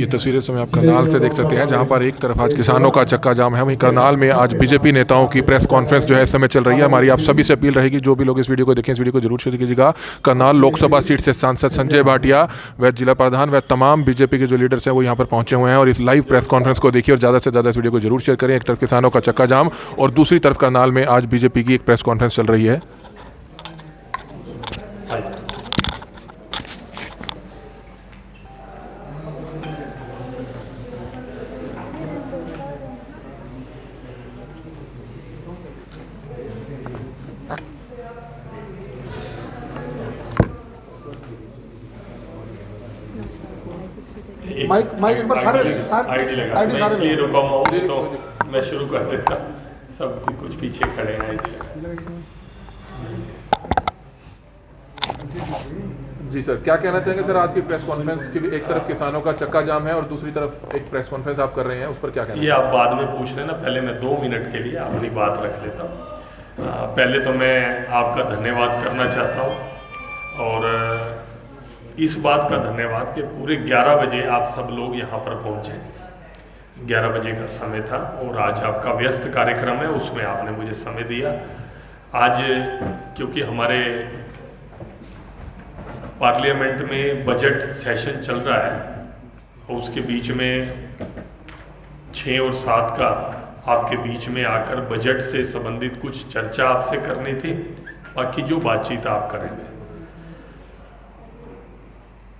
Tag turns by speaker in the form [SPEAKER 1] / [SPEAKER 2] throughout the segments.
[SPEAKER 1] ये तस्वीरें समय आप करनाल से देख सकते हैं, जहां पर एक तरफ आज किसानों का चक्का जाम है, वहीं करनाल में आज बीजेपी नेताओं की प्रेस कॉन्फ्रेंस जो है इस समय चल रही है। हमारी आप सभी से अपील रहेगी, जो भी लोग इस वीडियो को देखें, इस वीडियो को जरूर शेयर कीजिएगा। करनाल लोकसभा सीट से सांसद संजय भाटिया व जिला प्रधान व तमाम बीजेपी के जो लीडर्स हैं वो यहाँ पर पहुंचे हुए हैं और इस लाइव प्रेस कॉन्फ्रेंस को देखिए और ज़्यादा से ज़्यादा इस वीडियो को जरूर शेयर करें। एक तरफ किसानों का चक्का जाम और दूसरी तरफ करनाल में आज बीजेपी की एक प्रेस कॉन्फ्रेंस चल रही है।
[SPEAKER 2] माइक एक बार सारे
[SPEAKER 3] आईडी लगा मैं इसलिए रुका हुआ हूँ, तो मैं शुरू कर देता। सब कुछ पीछे खड़े हैं आईडी।
[SPEAKER 1] जी सर, क्या कहना चाहेंगे सर आज की प्रेस कॉन्फ्रेंस की? एक तरफ किसानों का चक्का जाम है और दूसरी तरफ एक प्रेस कॉन्फ्रेंस आप कर रहे हैं, उस पर क्या कहना?
[SPEAKER 3] ये आप बाद में पूछ लेना, पहले मैं 2 मिनट के लिए अपनी बात रख लेता हूँ। पहले तो मैं आपका धन्यवाद करना चाहता हूँ और इस बात का धन्यवाद कि पूरे 11 बजे आप सब लोग यहाँ पर पहुँचे। 11 बजे का समय था और आज आपका व्यस्त कार्यक्रम है, उसमें आपने मुझे समय दिया। आज क्योंकि हमारे पार्लियामेंट में बजट सेशन चल रहा है और उसके बीच में 6 और 7 का आपके बीच में आकर बजट से संबंधित कुछ चर्चा आपसे करनी थी। बाकी जो बातचीत आप करेंगे,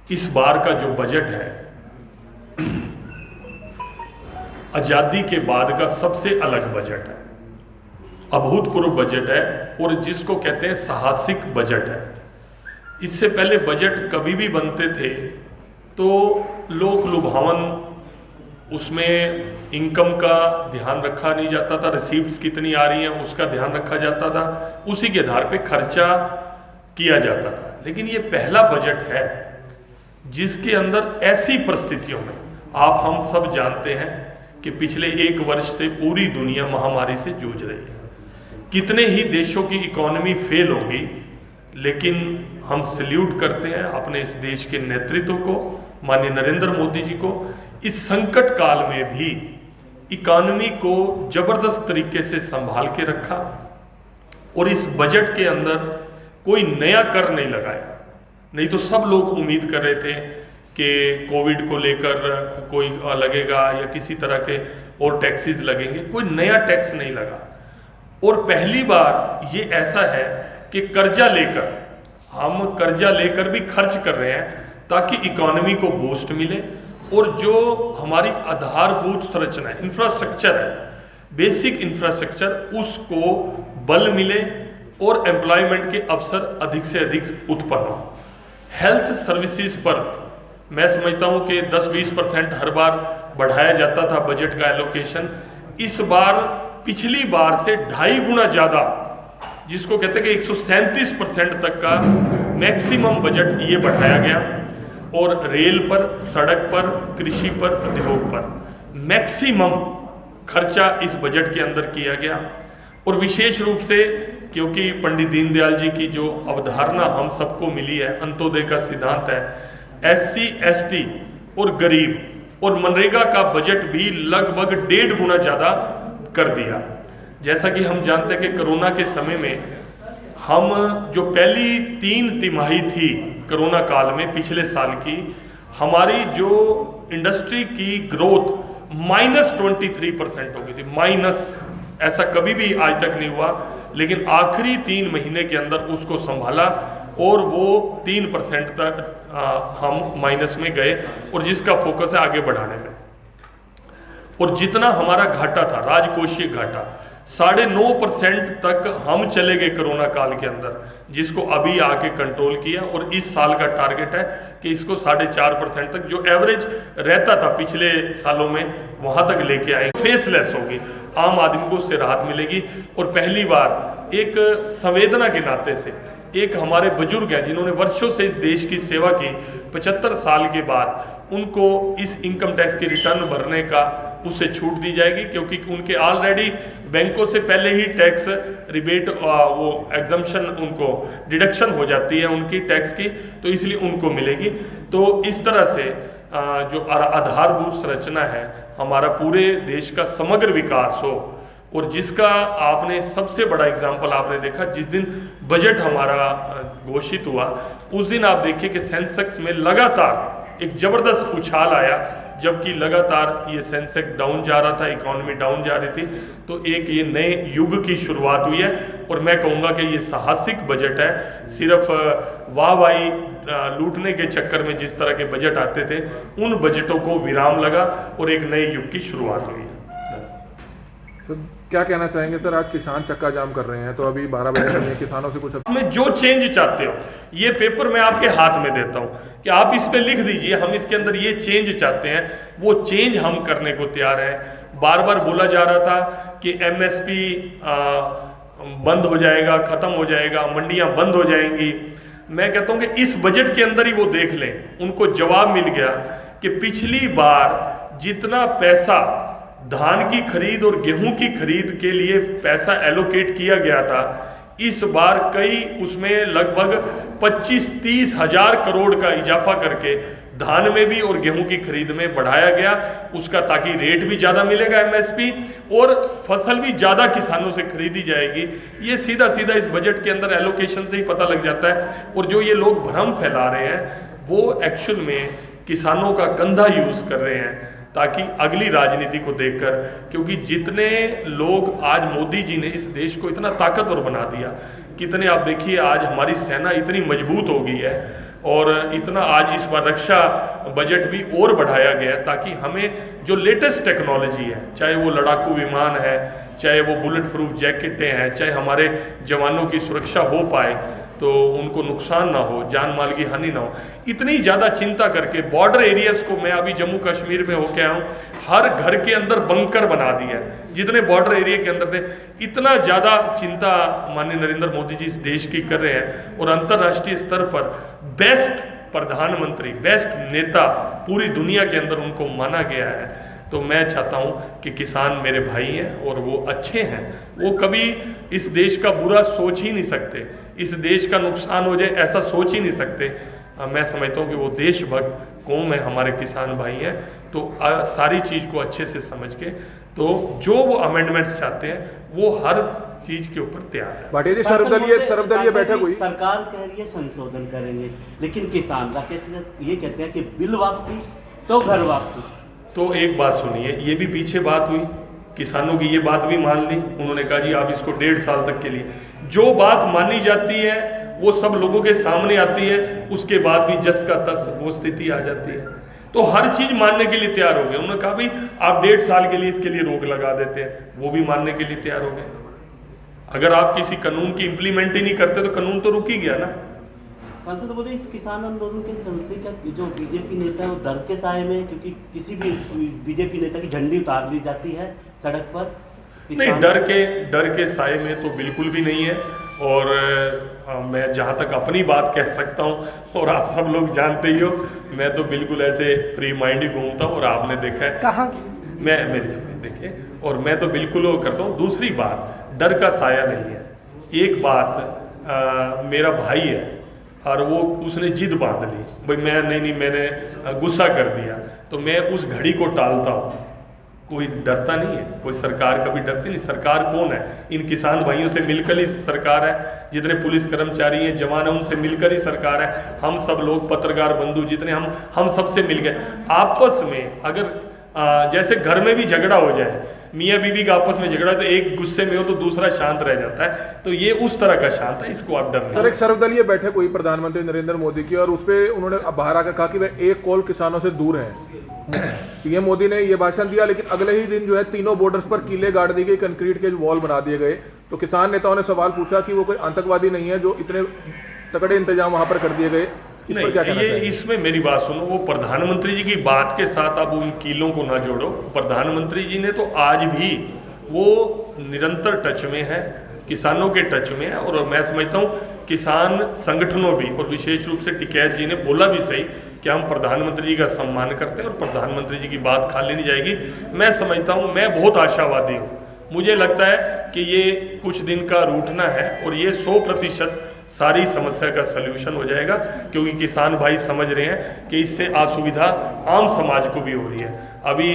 [SPEAKER 3] इस बार का जो बजट है आज़ादी के बाद का सबसे अलग बजट है, अभूतपूर्व बजट है और जिसको कहते हैं साहसिक बजट है। इससे पहले बजट कभी भी बनते थे तो लोक लुभावन, उसमें इनकम का ध्यान रखा नहीं जाता था, रिसीप्ट्स कितनी आ रही हैं उसका ध्यान रखा जाता था, उसी के आधार पे खर्चा किया जाता था। लेकिन ये पहला बजट है जिसके अंदर ऐसी परिस्थितियों में, आप हम सब जानते हैं कि पिछले 1 वर्ष से पूरी दुनिया महामारी से जूझ रही है, कितने ही देशों की इकोनॉमी फेल होगी, लेकिन हम सैल्यूट करते हैं अपने इस देश के नेतृत्व को, माननीय नरेंद्र मोदी जी को। इस संकट काल में भी इकोनॉमी को जबरदस्त तरीके से संभाल के रखा और इस बजट के अंदर कोई नया कर नहीं लगाया। नहीं तो सब लोग उम्मीद कर रहे थे कि कोविड को लेकर कोई लगेगा या किसी तरह के और टैक्सेस लगेंगे, कोई नया टैक्स नहीं लगा। और पहली बार ये ऐसा है कि कर्जा लेकर भी खर्च कर रहे हैं ताकि इकोनॉमी को बूस्ट मिले और जो हमारी आधारभूत संरचना है, इंफ्रास्ट्रक्चर है, बेसिक इंफ्रास्ट्रक्चर, उसको बल मिले और एम्प्लॉयमेंट के अवसर अधिक से अधिक उत्पन्न हो। हेल्थ सर्विसेज पर मैं समझता हूं कि 10-20% हर बार बढ़ाया जाता था बजट का एलोकेशन। इस बार पिछली बार से 2.5 गुना ज़्यादा, जिसको कहते हैं कि 137% तक का मैक्सिमम बजट ये बढ़ाया गया और रेल पर, सड़क पर, कृषि पर, उद्योग पर मैक्सिमम खर्चा इस बजट के अंदर किया गया। और विशेष रूप से क्योंकि पंडित दीनदयाल जी की जो अवधारणा हम सबको मिली है, अंत्योदय का सिद्धांत है, SC, ST और गरीब और मनरेगा का बजट भी लगभग 1.5 गुना ज़्यादा कर दिया। जैसा कि हम जानते हैं कि कोरोना के समय में हम जो पहली 3 तिमाही थी कोरोना काल में पिछले साल की, हमारी जो इंडस्ट्री की ग्रोथ -23% हो गई थी, माइनस। ऐसा कभी भी आज तक नहीं हुआ, लेकिन आखिरी 3 महीने के अंदर उसको संभाला और वो 3% तक हम माइनस में गए और जिसका फोकस है आगे बढ़ाने में। और जितना हमारा घाटा था, राजकोषीय घाटा, 9.5% तक हम चले गए कोरोना काल के अंदर, जिसको अभी आके कंट्रोल किया और इस साल का टारगेट है कि इसको 4.5% तक, जो एवरेज रहता था पिछले सालों में, वहां तक लेके आएंगे। फेसलेस होगी, आम आदमी को उससे राहत मिलेगी। और पहली बार एक संवेदना के नाते से एक हमारे बुजुर्ग हैं जिन्होंने वर्षों से इस देश की सेवा की, 75 साल के बाद उनको इस इनकम टैक्स के रिटर्न भरने का उससे छूट दी जाएगी, क्योंकि उनके ऑलरेडी बैंकों से पहले ही टैक्स रिबेट, वो एग्जम्पशन, उनको डिडक्शन हो जाती है उनकी टैक्स की, तो इसलिए उनको मिलेगी। तो इस तरह से जो आधारभूत संरचना है, हमारा पूरे देश का समग्र विकास हो। और जिसका आपने सबसे बड़ा एग्जाम्पल आपने देखा, जिस दिन बजट हमारा घोषित हुआ उस दिन आप देखिए कि सेंसेक्स में लगातार एक ज़बरदस्त उछाल आया, जबकि लगातार ये सेंसेक्स डाउन जा रहा था, इकोनॉमी डाउन जा रही थी। तो एक ये नए युग की शुरुआत हुई है और मैं कहूँगा कि ये साहसिक बजट है। सिर्फ वाहवाही लूटने के चक्कर में जिस तरह के बजट आते थे, उन बजटों को विराम लगा और एक नए युग की शुरुआत हुई है।
[SPEAKER 1] तो क्या कहना चाहेंगे सर, आज किसान चक्का जाम कर रहे हैं, तो अभी 12 बजे तक ये किसानों से कुछ
[SPEAKER 3] में जो चेंज चाहते हो, ये पेपर मैं आपके हाथ में देता हूँ कि आप इस पे लिख दीजिए, हम इसके अंदर ये चेंज चाहते हैं, वो चेंज हम करने को तैयार हैं। बार बार बोला जा रहा था कि एमएसपी बंद हो जाएगा, खत्म हो जाएगा, मंडियां बंद हो जाएंगी। मैं कहता हूं कि इस बजट के अंदर ही वो देख लें, उनको जवाब मिल गया कि पिछली बार जितना पैसा धान की खरीद और गेहूं की खरीद के लिए पैसा एलोकेट किया गया था, इस बार कई उसमें लगभग 25-30 हजार करोड़ का इजाफा करके धान में भी और गेहूं की खरीद में बढ़ाया गया उसका, ताकि रेट भी ज़्यादा मिलेगा एमएसपी और फसल भी ज़्यादा किसानों से खरीदी जाएगी। ये सीधा सीधा इस बजट के अंदर एलोकेशन से ही पता लग जाता है। और जो ये लोग भ्रम फैला रहे हैं वो एक्चुअल में किसानों का कंधा यूज़ कर रहे हैं ताकि अगली राजनीति को देखकर, क्योंकि जितने लोग आज मोदी जी ने इस देश को इतना ताकतवर बना दिया, कितने आप देखिए आज हमारी सेना इतनी मजबूत हो गई है और इतना आज इस बार रक्षा बजट भी और बढ़ाया गया ताकि हमें जो लेटेस्ट टेक्नोलॉजी है, चाहे वो लड़ाकू विमान है, चाहे वो बुलेट प्रूफ जैकेटें हैं, चाहे हमारे जवानों की सुरक्षा हो पाए तो उनको नुकसान ना हो, जान माल की हानि ना हो, इतनी ज़्यादा चिंता करके बॉर्डर एरियाज़ को, मैं अभी जम्मू कश्मीर में होके आया हूँ, हर घर के अंदर बंकर बना दिया है जितने बॉर्डर एरिया के अंदर थे। इतना ज़्यादा चिंता माननीय नरेंद्र मोदी जी इस देश की कर रहे हैं और अंतर्राष्ट्रीय स्तर पर बेस्ट प्रधानमंत्री, बेस्ट नेता पूरी दुनिया के अंदर उनको माना गया है। तो मैं चाहता हूं कि किसान मेरे भाई हैं और वो अच्छे हैं, वो कभी इस देश का बुरा सोच ही नहीं सकते, इस देश का नुकसान हो जाए ऐसा सोच ही नहीं सकते। मैं समझता हूं कि वो देशभक्त कौम है, हमारे किसान भाई हैं। तो सारी चीज़ को अच्छे से समझ के तो जो वो अमेंडमेंट्स चाहते हैं वो हर चीज के ऊपर तैयार है।
[SPEAKER 1] भाटिया जी, सर्वदलीय बैठक हुई,
[SPEAKER 2] सरकार कह रही है संशोधन करेंगे, लेकिन किसान ये कहते हैं कि बिल वापसी तो घर वापसी।
[SPEAKER 3] तो एक बात सुनिए, ये भी पीछे बात हुई, किसानों की ये बात भी मान ली, उन्होंने कहा जी आप इसको 1.5 साल तक के लिए, जो बात मानी जाती है वो सब लोगों के सामने आती है, उसके बाद भी जस का तस वो स्थिति आ जाती है। तो हर चीज मानने के लिए तैयार हो गए। उन्होंने कहा भाई आप 1.5 साल के लिए इसके लिए रोक लगा देते हैं, वो भी मानने के लिए तैयार हो गए। अगर आप किसी कानून की इम्प्लीमेंट ही नहीं करते तो कानून तो रुक ही गया ना।
[SPEAKER 2] तो बोले इस किसान आंदोलन के चलते क्या जो बीजेपी नेता है वो डर के साए में, क्योंकि किसी भी बीजेपी नेता की झंडी उतार ली जाती है सड़क पर?
[SPEAKER 3] नहीं, डर के साए में तो बिल्कुल भी नहीं है। और मैं जहाँ तक अपनी बात कह सकता हूँ, और आप सब लोग जानते ही हो, मैं तो बिल्कुल ऐसे फ्री माइंड ही घूमता हूँ और आपने देखा है
[SPEAKER 2] कहाँ
[SPEAKER 3] मैं मेरी समझ देखिए, और मैं तो बिल्कुल वो करता हूँ। दूसरी बात, डर का साया नहीं है। एक बात, मेरा भाई है और वो उसने जिद बांध ली, भाई मैं नहीं मैंने गुस्सा कर दिया, तो मैं उस घड़ी को टालता हूँ। कोई डरता नहीं है, कोई सरकार कभी डरती नहीं। सरकार कौन है? इन किसान भाइयों से मिलकर ही सरकार है, जितने पुलिस कर्मचारी हैं, जवान हैं, उनसे मिलकर ही सरकार है। हम सब लोग पत्रकार बंधु जितने हम सबसे मिल गए आपस में। अगर जैसे घर में भी झगड़ा हो जाए, मियाँ बीवी का आपस में झगड़ा, तो एक गुस्से में हो तो दूसरा शांत रह जाता है, तो ये उस तरह का शांत है, इसको आप डर नहीं।
[SPEAKER 1] सर, एक सर्वदलीय बैठक हुई प्रधानमंत्री नरेंद्र मोदी की, और उसपे उन्होंने बाहर आकर कहा कि वे एक कॉल किसानों से दूर हैं। पीएम मोदी ने ये भाषण दिया, लेकिन अगले ही दिन जो है तीनों बॉर्डर्स पर कीले गाड़ दी गई, कंक्रीट के वॉल बना दिए गए। तो किसान नेताओं ने सवाल पूछा कि वो कोई आतंकवादी नहीं है जो इतने तगड़े इंतजाम वहां पर कर दिए गए।
[SPEAKER 3] नहीं, ये इसमें मेरी बात सुनो, वो प्रधानमंत्री जी की बात के साथ आप उन कीलों को ना जोड़ो। प्रधानमंत्री जी ने तो आज भी वो निरंतर टच में है, किसानों के टच में है। और मैं समझता हूँ किसान संगठनों भी, और विशेष रूप से टिकैत जी ने बोला भी सही कि हम प्रधानमंत्री जी का सम्मान करते हैं और प्रधानमंत्री जी की बात खाली नहीं जाएगी। मैं समझता हूँ, मैं बहुत आशावादी हूँ। मुझे लगता है कि ये कुछ दिन का रूठना है और ये 100% सारी समस्या का सल्यूशन हो जाएगा, क्योंकि किसान भाई समझ रहे हैं कि इससे असुविधा आम समाज को भी हो रही है। अभी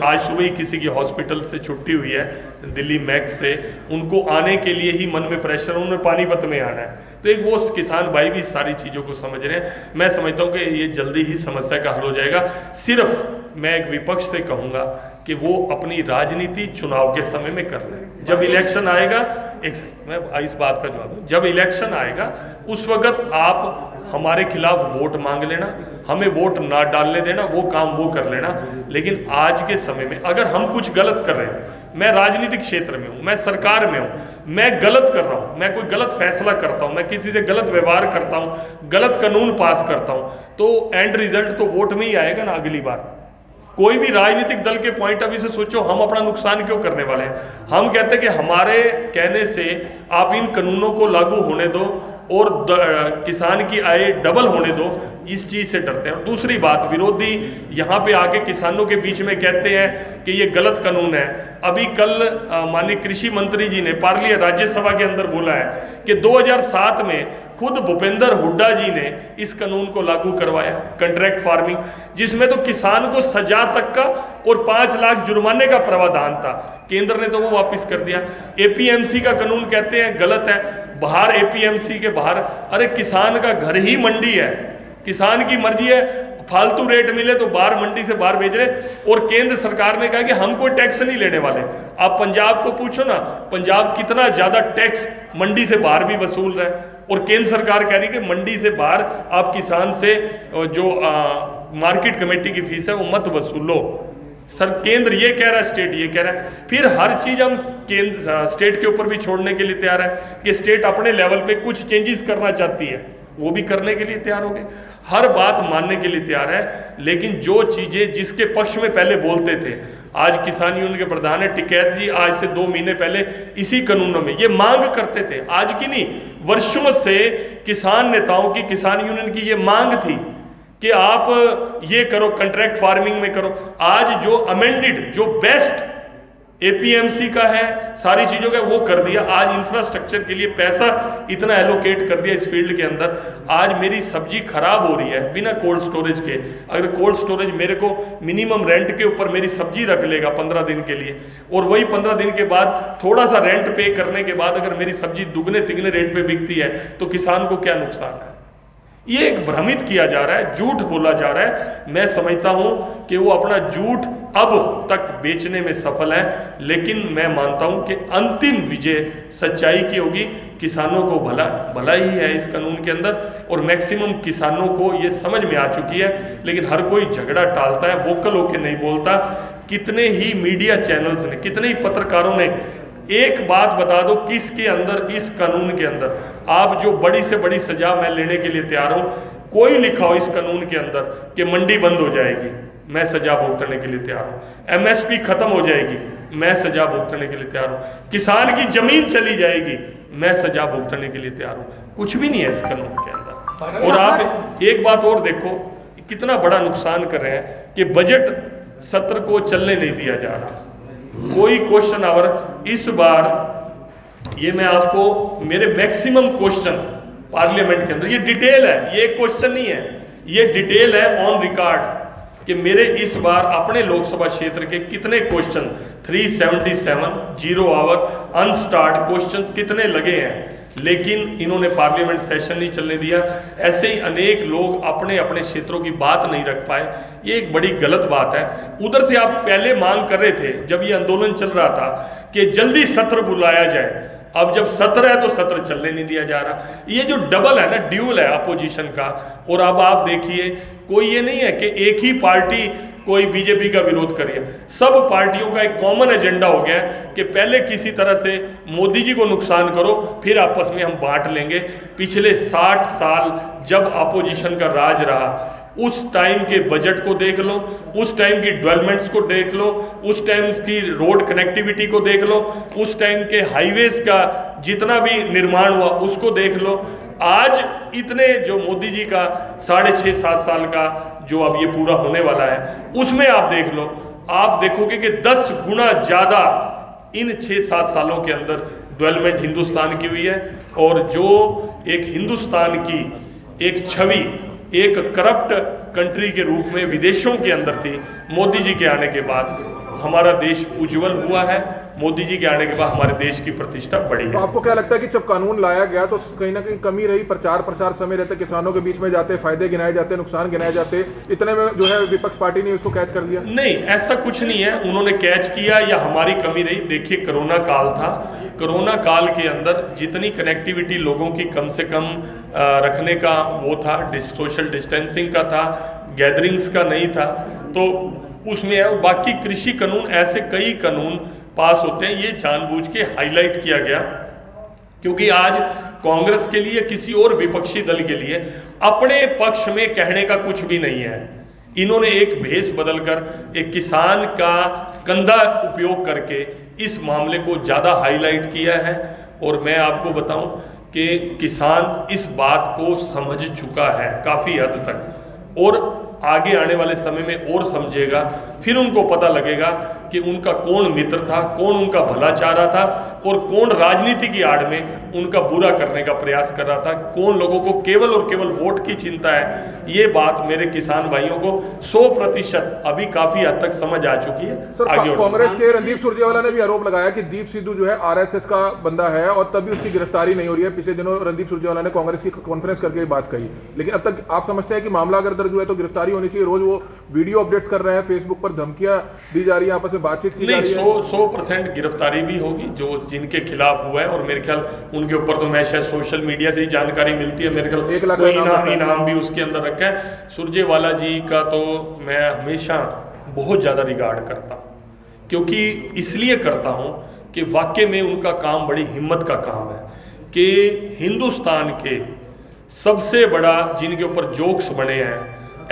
[SPEAKER 3] आज सुबह ही किसी की हॉस्पिटल से छुट्टी हुई है दिल्ली मैक्स से, उनको आने के लिए ही मन में प्रेशर, उन्हें पानीपत में आना है। तो एक वो किसान भाई भी सारी चीज़ों को समझ रहे हैं। मैं समझता हूँ कि ये जल्दी ही समस्या का हल हो जाएगा। सिर्फ मैं एक विपक्ष से कहूँगा कि वो अपनी राजनीति चुनाव के समय में कर लें। जब इलेक्शन आएगा, मैं इस बात का जवाब दूँ, जब इलेक्शन आएगा उस वक्त आप हमारे खिलाफ वोट मांग लेना, हमें वोट ना डालने देना, वो काम वो कर लेना। लेकिन आज के समय में अगर हम कुछ गलत कर रहे हैं, मैं राजनीतिक क्षेत्र में हूँ, मैं सरकार में हूँ, मैं गलत कर रहा हूँ, मैं कोई गलत फैसला करता हूँ, मैं किसी से गलत व्यवहार करता हूँ, गलत कानून पास करता हूँ, तो एंड रिजल्ट तो वोट में ही आएगा ना अगली बार। कोई भी राजनीतिक दल के पॉइंट ऑफ व्यू से सोचो, हम अपना नुकसान क्यों करने वाले हैं। हम कहते हैं कि हमारे कहने से आप इन कानूनों को लागू होने दो और किसान की आय डबल होने दो, इस चीज़ से डरते हैं। और दूसरी बात, विरोधी यहाँ पे आके किसानों के बीच में कहते हैं कि ये गलत कानून है। अभी कल माननीय कृषि मंत्री जी ने राज्यसभा के अंदर बोला है कि 2007 में खुद भूपेंद्र हुड्डा जी ने इस कानून को लागू करवाया, कॉन्ट्रैक्ट फार्मिंग, जिसमें तो किसान को सजा तक का और 5 लाख जुर्माने का प्रावधान था। केंद्र ने तो वो वापस कर दिया। एपीएमसी का कानून कहते हैं गलत है, बाहर एपीएमसी के बाहर, अरे किसान का घर ही मंडी है, किसान की मर्जी है, फालतू रेट मिले तो बाहर मंडी से बाहर भेज रहे। और केंद्र सरकार ने कहा कि हम कोई टैक्स नहीं लेने वाले। आप पंजाब को पूछो ना, पंजाब कितना ज्यादा टैक्स मंडी से बाहर भी वसूल रहा है, और केंद्र सरकार कह रही है कि मंडी से बाहर आप किसान से जो मार्केट कमेटी की फीस है वो मत वसूलो। सर केंद्र ये कह रहा है, स्टेट ये कह रहा है। फिर हर चीज हम केंद्र स्टेट के ऊपर भी छोड़ने के लिए तैयार है कि स्टेट अपने लेवल पे कुछ चेंजेस करना चाहती है, वो भी करने के लिए तैयार हो गए। हर बात मानने के लिए तैयार है। लेकिन जो चीजें जिसके पक्ष में पहले बोलते थे, आज किसान यूनियन के प्रधान है टिकैत जी, आज से 2 महीने पहले इसी कानूनों में ये मांग करते थे, आज की नहीं, वर्षों से किसान नेताओं की, किसान यूनियन की ये मांग थी कि आप ये करो, कॉन्ट्रैक्ट फार्मिंग में करो। आज जो अमेंडेड, जो बेस्ट एपीएमसी का है, सारी चीजों का वो कर दिया। आज इंफ्रास्ट्रक्चर के लिए पैसा इतना एलोकेट कर दिया इस फील्ड के अंदर। आज मेरी सब्जी खराब हो रही है बिना कोल्ड स्टोरेज के, अगर कोल्ड स्टोरेज मेरे को मिनिमम रेंट के ऊपर मेरी सब्जी रख लेगा 15 दिन के लिए, और वही 15 दिन के बाद थोड़ा सा रेंट पे करने के बाद अगर मेरी सब्जी दुगने तिगने रेट पे बिकती है, तो किसान को क्या नुकसान है। ये एक भ्रमित किया जा रहा है, झूठ बोला जा रहा है। मैं समझता हूं कि वो अपना झूठ अब तक बेचने में सफल है, लेकिन मैं मानता हूं कि अंतिम विजय सच्चाई की होगी। किसानों को भला ही है इस कानून के अंदर, और मैक्सिमम किसानों को ये समझ में आ चुकी है। लेकिन हर कोई झगड़ा टालता है, वोकल होकर नहीं बोलता। कितने ही मीडिया चैनल्स ने, कितने ही पत्रकारों ने, एक बात बता दो, किसके अंदर, इस कानून के अंदर आप जो बड़ी से बड़ी सजा मैं लेने के लिए तैयार हूं, कोई लिखा हो इस कानून के अंदर कि मंडी बंद हो जाएगी, मैं सजा भुगतने के लिए तैयार हूं। एमएसपी खत्म हो जाएगी, मैं सजा भुगतने के लिए तैयार हूं। किसान की जमीन चली जाएगी, मैं सजा भुगतने के लिए तैयार हूं। कुछ भी नहीं है इस कानून के अंदर। और आप एक बात और देखो, कितना बड़ा नुकसान कर रहे हैं कि बजट सत्र को चलने नहीं दिया जा रहा, कोई क्वेश्चन आवर। इस बार ये मैं आपको मेरे मैक्सिमम क्वेश्चन पार्लियामेंट के अंदर, ये डिटेल है, ये क्वेश्चन नहीं है, ये डिटेल है ऑन रिकॉर्ड कि मेरे इस बार अपने लोकसभा क्षेत्र के कितने क्वेश्चन 377 0 आवर अनस्टार्ट क्वेश्चंस कितने लगे हैं, लेकिन इन्होंने पार्लियामेंट सेशन नहीं चलने दिया। ऐसे ही अनेक लोग अपने अपने क्षेत्रों की बात नहीं रख पाए, ये एक बड़ी गलत बात है। उधर से आप पहले मांग कर रहे थे जब ये आंदोलन चल रहा था कि जल्दी सत्र बुलाया जाए, अब जब सत्र है तो सत्र चलने नहीं दिया जा रहा। ये जो डबल है ना, ड्यूल है अपोजिशन का। और अब आप देखिए, कोई ये नहीं है कि एक ही पार्टी कोई बीजेपी का विरोध करिए, सब पार्टियों का एक कॉमन एजेंडा हो गया है कि पहले किसी तरह से मोदी जी को नुकसान करो, फिर आपस में हम बांट लेंगे। पिछले 60 साल जब अपोजिशन का राज रहा, उस टाइम के बजट को देख लो, उस टाइम की डेवलपमेंट्स को देख लो, उस टाइम की रोड कनेक्टिविटी को देख लो, उस टाइम के हाईवेज का जितना भी निर्माण हुआ उसको देख लो। आज इतने जो मोदी जी का 6.5-7 साल का जो अब ये पूरा होने वाला है, उसमें आप देख लो, आप देखोगे कि 10 गुना ज्यादा इन 6-7 सालों के अंदर डेवलपमेंट हिंदुस्तान की हुई है, और जो एक हिंदुस्तान की एक छवि एक करप्ट कंट्री के रूप में विदेशों के अंदर थी, मोदी जी के आने के बाद हमारा देश उज्जवल हुआ है। मोदी जी के आने के बाद हमारे देश की प्रतिष्ठा बढ़ी है।
[SPEAKER 1] तो आपको क्या लगता है कि जब कानून लाया गया तो कहीं ना कहीं कमी रही, प्रचार प्रसार समय रहते, किसानों के बीच में जाते, फायदे गिनाए जाते, नुकसान गिनाए जाते, इतने में जो है विपक्ष पार्टी ने उसको कैच कर लिया?
[SPEAKER 3] नहीं, ऐसा कुछ नहीं है, उन्होंने कैच किया या हमारी कमी रही। देखिए, कोरोना काल था, कोरोना काल के अंदर जितनी कनेक्टिविटी लोगों की कम से कम रखने का वो था, सोशल डिस्टेंसिंग का था, गैदरिंग्स का नहीं था, तो उसमें है। बाकी कृषि कानून, ऐसे कई कानून पास होते हैं, ये जानबूझ के हाईलाइट किया गया क्योंकि आज कांग्रेस के लिए, किसी और विपक्षी दल के लिए अपने पक्ष में कहने का कुछ भी नहीं है। इन्होंने एक भेष बदलकर एक किसान का कंधा उपयोग करके इस मामले को ज़्यादा हाईलाइट किया है, और मैं आपको बताऊं कि किसान इस बात को समझ चुका है काफ़ी हद तक, और आगे आने वाले समय में और समझेगा। फिर उनको पता लगेगा कि उनका कौन मित्र था, कौन उनका भला चाह रहा था, और कौन राजनीति की आड़ में उनका बुरा करने का प्रयास कर रहा था, कौन लोगों को केवल और केवल वोट की चिंता है। ये बात मेरे किसान भाइयों को 100% अभी काफी हद तक समझ आ चुकी है।
[SPEAKER 1] सर,
[SPEAKER 3] आगे
[SPEAKER 1] कांग्रेस के रणदीप सुरजेवाला ने भी आरोप लगाया कि दीप सिद्धू जो है आरएसएस का बंदा है और तभी उसकी गिरफ्तारी नहीं हो रही है। पिछले दिनों रणदीप सुरजेवाला ने कांग्रेस की कॉन्फ्रेंस करके बात कही, लेकिन अब तक आप समझते हैं कि मामला अगर दर्ज हुआ है तो गिरफ्तारी होनी चाहिए? रोज वो वीडियो अपडेट्स कर रहे हैं, फेसबुक पर धमकियां दी जा रही है, आपस में बातचीत की जा रही है।
[SPEAKER 3] 100% गिरफ्तारी भी होगी जो जिनके खिलाफ हुआ है, और मेरे ख्याल उनके ऊपर तो मैं शायद सोशल मीडिया से ही जानकारी मिलती है, मेरे ख्याल
[SPEAKER 1] 1 लाख
[SPEAKER 3] कोई इनाम भी उसके अंदर रखा है। सुरजेवाला जी का तो मैं हमेशा बहुत ज़्यादा रिगार्ड करता हूँ, क्योंकि इसलिए करता हूँ कि वाकई में उनका काम बड़ी हिम्मत का काम है कि हिंदुस्तान के सबसे बड़ा जिनके ऊपर जोक्स बने हैं,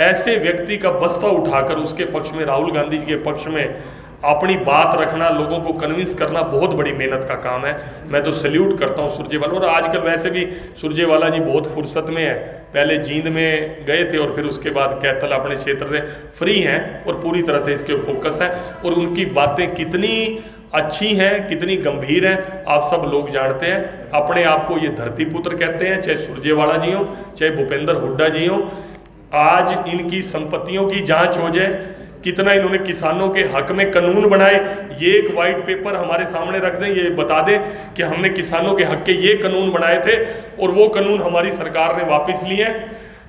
[SPEAKER 3] ऐसे व्यक्ति का बस्ता उठाकर उसके पक्ष में, राहुल गांधी जी के पक्ष में अपनी बात रखना, लोगों को कन्विंस करना बहुत बड़ी मेहनत का काम है। मैं तो सैल्यूट करता हूँ सुरजेवाला। और आजकल वैसे भी सुरजेवाला जी बहुत फुर्सत में है, पहले जींद में गए थे और फिर उसके बाद कैथल अपने क्षेत्र से फ्री हैं और पूरी तरह से इसके फोकस है, और उनकी बातें कितनी अच्छी हैं, कितनी गंभीर हैं, आप सब लोग जानते हैं। अपने आप को ये धरती पुत्र कहते हैं, चाहे सुरजेवाला जी हो, चाहे भूपेंद्र हुड्डा जी हो। आज इनकी संपत्तियों की जांच हो जाए, कितना इन्होंने किसानों के हक में कानून बनाए, ये एक वाइट पेपर हमारे सामने रख दें, ये बता दें कि हमने किसानों के हक के ये कानून बनाए थे और वो कानून हमारी सरकार ने वापस लिए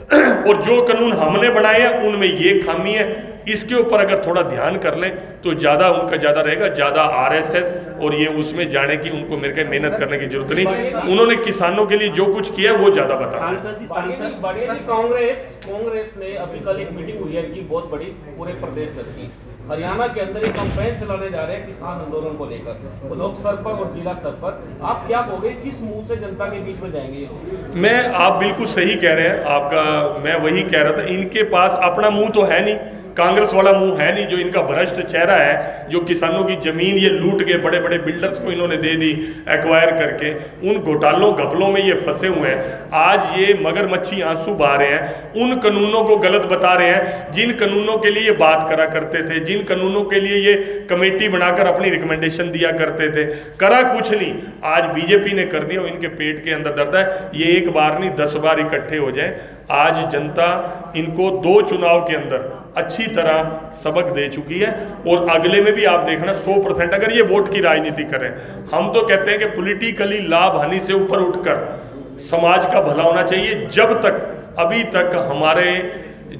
[SPEAKER 3] और जो कानून हमने बनाए हैं उनमें ये खामी है। इसके ऊपर अगर थोड़ा ध्यान कर लें तो ज़्यादा उनका ज़्यादा रहेगा, ज़्यादा आरएसएस और ये उसमें जाने की उनको मेरे को मेहनत करने की जरूरत नहीं। उन्होंने किसानों के लिए जो कुछ किया है वो ज़्यादा बता दें।
[SPEAKER 4] कांग्रेस ने अभी कल एक मीटिंग हुई है इनकी बहुत बड़ी, पूरे प्रदेश भर की। हरियाणा के अंदर एक कैंपेन चलाने जा रहे हैं किसान आंदोलन को लेकर, ब्लॉक स्तर पर और जिला स्तर पर। आप क्या कहोगे, किस मुंह से जनता के बीच में जाएंगे?
[SPEAKER 3] आप बिल्कुल सही कह रहे हैं आपका, मैं वही कह रहा था, इनके पास अपना मुंह तो है नहीं, कांग्रेस वाला मुंह है नहीं, जो इनका भ्रष्ट चेहरा है, जो किसानों की जमीन ये लूट के बड़े बड़े बिल्डर्स को इन्होंने दे दी एक्वायर करके, उन घोटालों घपलों में ये फंसे हुए हैं। आज ये मगरमच्छी आंसू बहा रहे हैं, उन कानूनों को गलत बता रहे हैं जिन कानूनों के लिए ये बात करा करते थे, जिन कानूनों के लिए ये कमेटी बनाकर अपनी रिकमेंडेशन दिया करते थे। करा कुछ नहीं, आज बीजेपी ने कर दिया, इनके पेट के अंदर दर्द है। ये एक बार नहीं 10 बार इकट्ठे हो जाए। आज जनता इनको 2 चुनाव के अंदर अच्छी तरह सबक दे चुकी है, और अगले में भी आप देखना 100% अगर ये वोट की राजनीति करें। हम तो कहते हैं कि पॉलिटिकली लाभ हानि से ऊपर उठकर समाज का भला होना चाहिए। जब तक अभी तक हमारे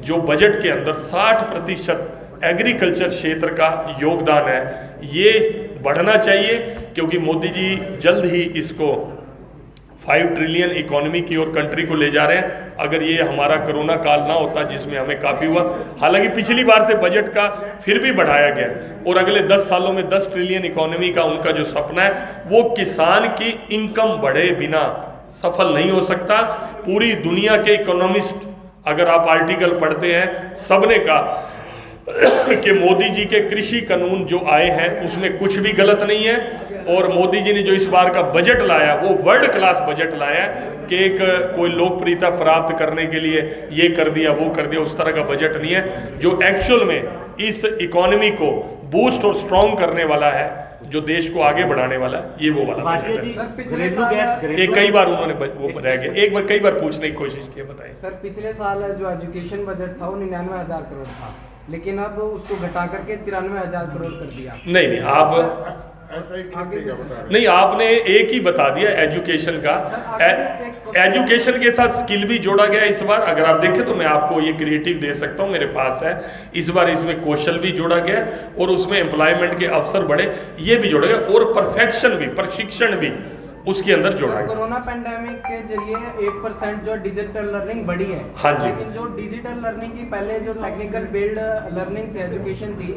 [SPEAKER 3] जो बजट के अंदर 60% एग्रीकल्चर क्षेत्र का योगदान है, ये बढ़ना चाहिए, क्योंकि मोदी जी जल्द ही इसको 5 ट्रिलियन इकोनॉमी की ओर कंट्री को ले जा रहे हैं। अगर ये हमारा कोरोना काल ना होता जिसमें हमें काफ़ी हुआ, हालांकि पिछली बार से बजट का फिर भी बढ़ाया गया, और अगले 10 सालों में 10 ट्रिलियन इकोनॉमी का उनका जो सपना है, वो किसान की इनकम बढ़े बिना सफल नहीं हो सकता। पूरी दुनिया के इकोनॉमिस्ट अगर आप आर्टिकल पढ़ते हैं, सबने कहा कि मोदी जी के कृषि कानून जो आए हैं उसमें कुछ भी गलत नहीं है, और मोदी जी ने जो इस बार का बजट लाया वो वर्ल्ड क्लास बजट लाया है। कि एक कोई लोकप्रियता प्राप्त करने के लिए ये कर दिया वो कर दिया, उस तरह का बजट नहीं है। जो एक्चुअल में इस इकोनॉमी को बूस्ट और स्ट्रॉन्ग करने वाला है, जो देश को आगे बढ़ाने वाला है, ये वो वाला
[SPEAKER 2] भाटिया
[SPEAKER 3] बजट
[SPEAKER 2] जी,
[SPEAKER 3] है।
[SPEAKER 2] घरेलू गैस
[SPEAKER 3] एक कई बार उन्होंने वो रह गया, एक बार कई बार पूछने की कोशिश की, बताइए।
[SPEAKER 5] सर पिछले साल जो एजुकेशन बजट था वो 99,000 करोड़ था, लेकिन अब उसको घटा करके 93,000 करोड़ कर दिया।
[SPEAKER 3] नहीं आप नहीं, आपने एक ही बता दिया एजुकेशन का। एजुकेशन के साथ स्किल भी जोड़ा गया इस बार। अगर आप देखें तो मैं आपको ये क्रिएटिव दे सकता हूँ, मेरे पास है। इस बार इसमें कौशल भी जोड़ा गया और उसमें एम्प्लॉयमेंट के अवसर बढ़े, ये भी जोड़ा गया, और परफेक्शन भी, प्रशिक्षण भी उसके अंदर जोड़ा गया।
[SPEAKER 5] कोरोना पेंडेमिक के जरिए 1% जो डिजिटल लर्निंग बढ़ी है,
[SPEAKER 3] हाँ जी।
[SPEAKER 5] लेकिन जो डिजिटल लर्निंग की पहले जो टेक्निकल बेस्ड लर्निंग थी, एजुकेशन थी,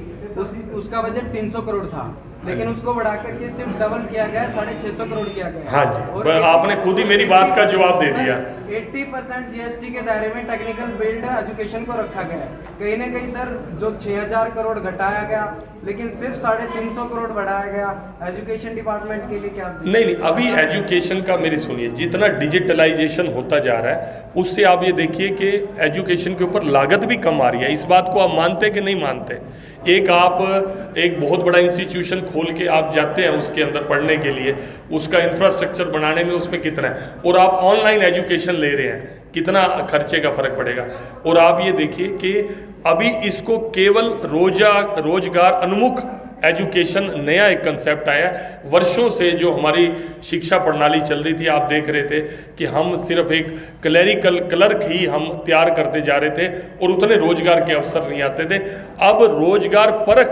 [SPEAKER 5] उसका बजट 300 करोड़ था, लेकिन उसको बढ़ा करके सिर्फ डबल किया गया, 650 करोड़ किया गया।
[SPEAKER 3] हाँ जी, आपने खुद ही मेरी बात का जवाब दे दिया।
[SPEAKER 5] 80% जीएसटी के दायरे में टेक्निकल बेस्ड एजुकेशन को रखा गया है। कहीं ना कहीं सर जो 6,000 करोड़ घटाया गया, लेकिन सिर्फ 350 करोड़ बढ़ाया गया एजुकेशन डिपार्टमेंट के लिए। क्या
[SPEAKER 3] नहीं, अभी एजुकेशन का मेरी सुनिए, जितना डिजिटलाइजेशन होता जा रहा है उससे आप ये देखिए कि एजुकेशन के ऊपर लागत भी कम आ रही है। इस बात को आप मानते हैं कि नहीं मानते? आप एक बहुत बड़ा इंस्टीट्यूशन खोल के आप जाते हैं उसके अंदर पढ़ने के लिए, उसका इंफ्रास्ट्रक्चर बनाने में उसमें कितना है, और आप ऑनलाइन एजुकेशन ले रहे हैं, कितना खर्चे का फर्क पड़ेगा। और आप ये देखिए कि अभी इसको केवल रोजगार उन्मुख एजुकेशन नया एक कंसेप्ट आया है। वर्षों से जो हमारी शिक्षा प्रणाली चल रही थी, आप देख रहे थे कि हम सिर्फ एक क्लरिकल क्लर्क ही हम तैयार करते जा रहे थे और उतने रोजगार के अवसर नहीं आते थे। अब रोजगार परक